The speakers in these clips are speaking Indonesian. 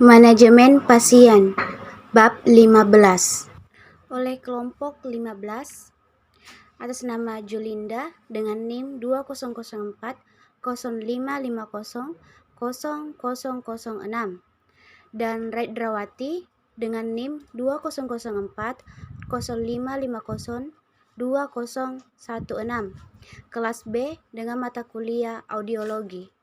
Manajemen pasien Bab 15 oleh kelompok 15 atas nama Julinda dengan NIM 2004 0550 0006 dan Redrawati dengan NIM 2004 0550 2016 kelas B dengan mata kuliah audiologi.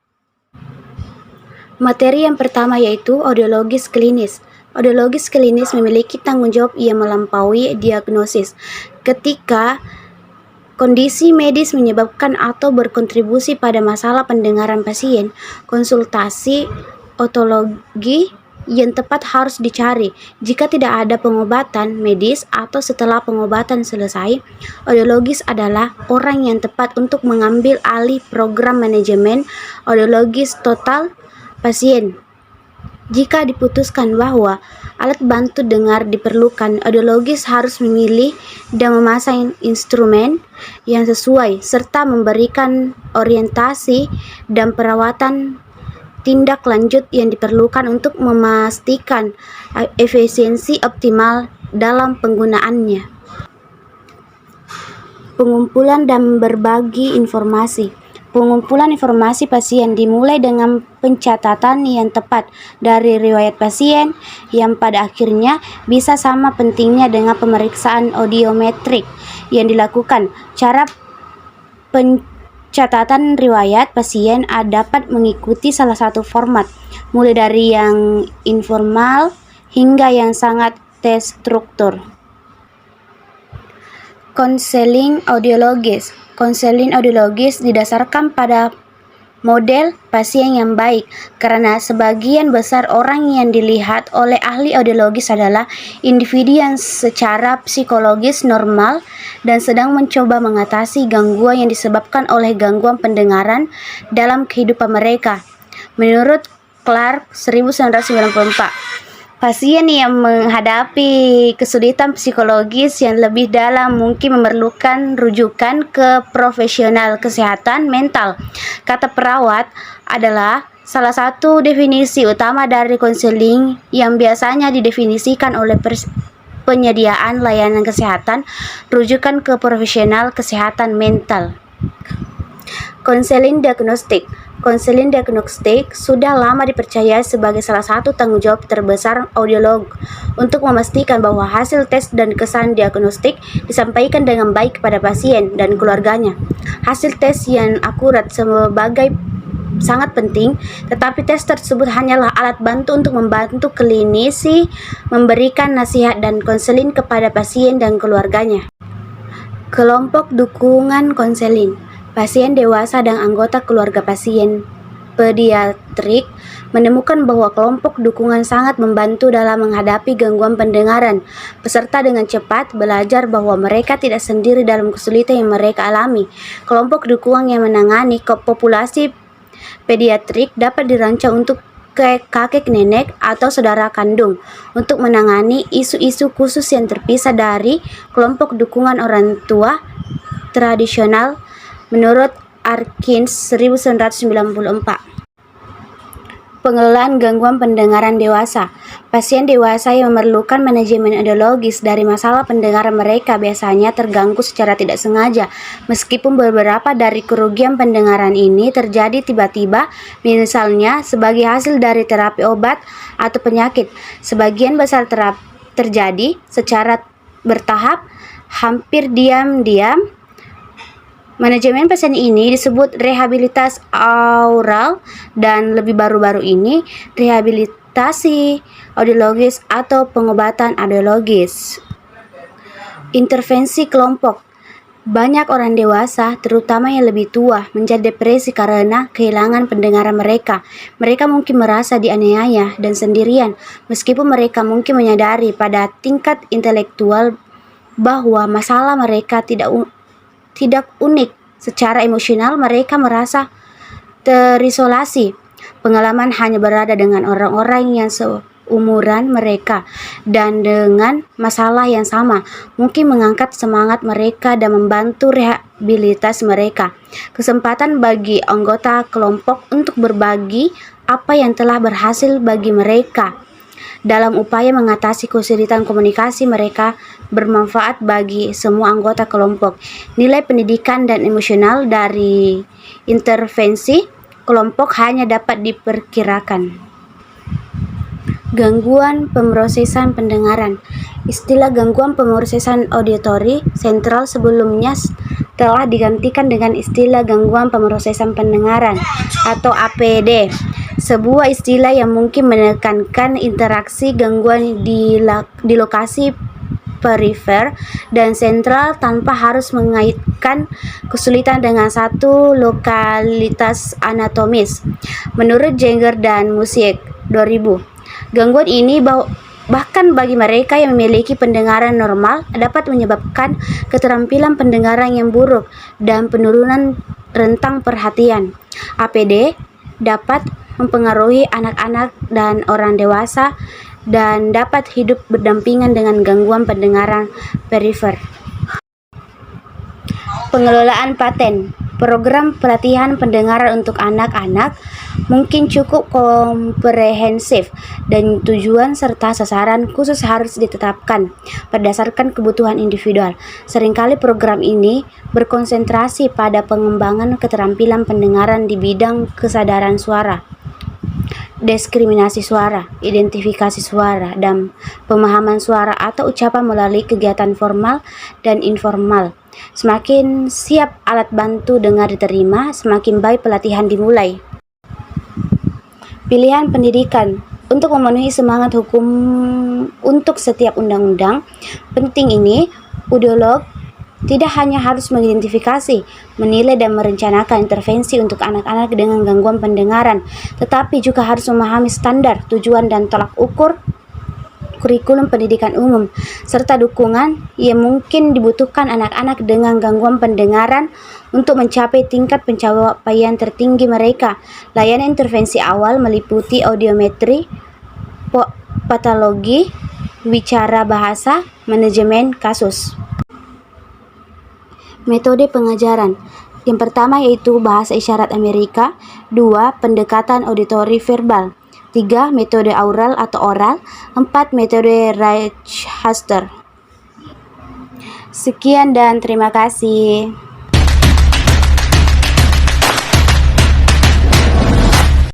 Materi yang pertama yaitu audiologis klinis. Audiologis klinis memiliki tanggung jawab yang melampaui diagnosis. Ketika kondisi medis menyebabkan atau berkontribusi pada masalah pendengaran pasien, konsultasi otologi yang tepat harus dicari. Jika tidak ada pengobatan medis atau setelah pengobatan selesai, audiologis adalah orang yang tepat untuk mengambil alih program manajemen audiologis total pasien. Jika diputuskan bahwa alat bantu dengar diperlukan, audiologis harus memilih dan memasang instrumen yang sesuai serta memberikan orientasi dan perawatan tindak lanjut yang diperlukan untuk memastikan efisiensi optimal dalam penggunaannya. Pengumpulan dan berbagi informasi. Pengumpulan informasi pasien dimulai dengan pencatatan yang tepat dari riwayat pasien yang pada akhirnya bisa sama pentingnya dengan pemeriksaan audiometrik yang dilakukan. Cara pencatatan riwayat pasien dapat mengikuti salah satu format, mulai dari yang informal hingga yang sangat terstruktur. Konseling audiologis. Konseling audiologis didasarkan pada model pasien yang baik, karena sebagian besar orang yang dilihat oleh ahli audiologis adalah individu yang secara psikologis normal dan sedang mencoba mengatasi gangguan yang disebabkan oleh gangguan pendengaran dalam kehidupan mereka. Menurut Clark 1994, pasien yang menghadapi kesulitan psikologis yang lebih dalam mungkin memerlukan rujukan ke profesional kesehatan mental. Kata perawat adalah salah satu definisi utama dari konseling yang biasanya didefinisikan oleh penyediaan layanan kesehatan rujukan ke profesional kesehatan mental. Konseling diagnostik. Konseling diagnostik sudah lama dipercaya sebagai salah satu tanggung jawab terbesar audiolog untuk memastikan bahwa hasil tes dan kesan diagnostik disampaikan dengan baik kepada pasien dan keluarganya. Hasil tes yang akurat sebagai sangat penting, tetapi tes tersebut hanyalah alat bantu untuk membantu klinisi memberikan nasihat dan konseling kepada pasien dan keluarganya. Kelompok dukungan konseling. Pasien dewasa dan anggota keluarga pasien pediatrik menemukan bahwa kelompok dukungan sangat membantu dalam menghadapi gangguan pendengaran. Peserta dengan cepat belajar bahwa mereka tidak sendiri dalam kesulitan yang mereka alami. Kelompok dukungan yang menangani populasi pediatrik dapat dirancang untuk kakek nenek atau saudara kandung untuk menangani isu-isu khusus yang terpisah dari kelompok dukungan orang tua tradisional. Menurut Arkins 1994. Pengelolaan gangguan pendengaran dewasa. Pasien dewasa yang memerlukan manajemen audiologis dari masalah pendengaran mereka biasanya terganggu secara tidak sengaja, meskipun beberapa dari kerugian pendengaran ini terjadi tiba-tiba, misalnya sebagai hasil dari terapi obat atau penyakit. Sebagian besar terjadi secara bertahap, hampir diam-diam. Manajemen pasien ini disebut rehabilitas aural dan lebih baru-baru ini rehabilitasi audiologis atau pengobatan audiologis. Intervensi kelompok. Banyak orang dewasa, terutama yang lebih tua, menjadi depresi karena kehilangan pendengaran mereka. Mereka mungkin merasa dianiaya dan sendirian, meskipun mereka mungkin menyadari pada tingkat intelektual bahwa masalah mereka tidak unik. Secara emosional mereka merasa terisolasi. Pengalaman hanya berada dengan orang-orang yang seumuran mereka dan dengan masalah yang sama mungkin mengangkat semangat mereka dan membantu rehabilitas mereka. Kesempatan bagi anggota kelompok untuk berbagi apa yang telah berhasil bagi mereka dalam upaya mengatasi kesulitan komunikasi mereka bermanfaat bagi semua anggota kelompok. Nilai pendidikan dan emosional dari intervensi kelompok hanya dapat diperkirakan. Gangguan pemrosesan pendengaran. Istilah gangguan pemrosesan auditory sentral sebelumnya telah digantikan dengan istilah gangguan pemrosesan pendengaran atau APD. Sebuah istilah yang mungkin menekankan interaksi gangguan di lokasi perifer dan sentral tanpa harus mengaitkan kesulitan dengan satu lokalitas anatomis. Menurut Jenger dan Musiek 2000, gangguan ini bahkan bagi mereka yang memiliki pendengaran normal dapat menyebabkan keterampilan pendengaran yang buruk dan penurunan rentang perhatian. APD dapat mempengaruhi anak-anak dan orang dewasa dan dapat hidup berdampingan dengan gangguan pendengaran perifer. Pengelolaan paten. Program pelatihan pendengaran untuk anak-anak mungkin cukup komprehensif dan tujuan serta sasaran khusus harus ditetapkan berdasarkan kebutuhan individual. Seringkali program ini berkonsentrasi pada pengembangan keterampilan pendengaran di bidang kesadaran suara, diskriminasi suara, identifikasi suara, dan pemahaman suara atau ucapan melalui kegiatan formal dan informal. Semakin siap alat bantu dengar diterima, semakin baik pelatihan dimulai. Pilihan pendidikan. Untuk memenuhi semangat hukum untuk setiap undang-undang penting ini, audiolog tidak hanya harus mengidentifikasi, menilai, dan merencanakan intervensi untuk anak-anak dengan gangguan pendengaran, tetapi juga harus memahami standar, tujuan, dan tolak ukur kurikulum pendidikan umum, serta dukungan yang mungkin dibutuhkan anak-anak dengan gangguan pendengaran untuk mencapai tingkat pencapaian tertinggi mereka. Layanan intervensi awal meliputi audiometri, patologi, wicara bahasa, manajemen kasus. Metode pengajaran. Yang pertama yaitu bahasa isyarat Amerika, 2. Pendekatan auditori verbal, 3. Metode aural atau oral, 4. Metode Reichhaster. Sekian dan terima kasih.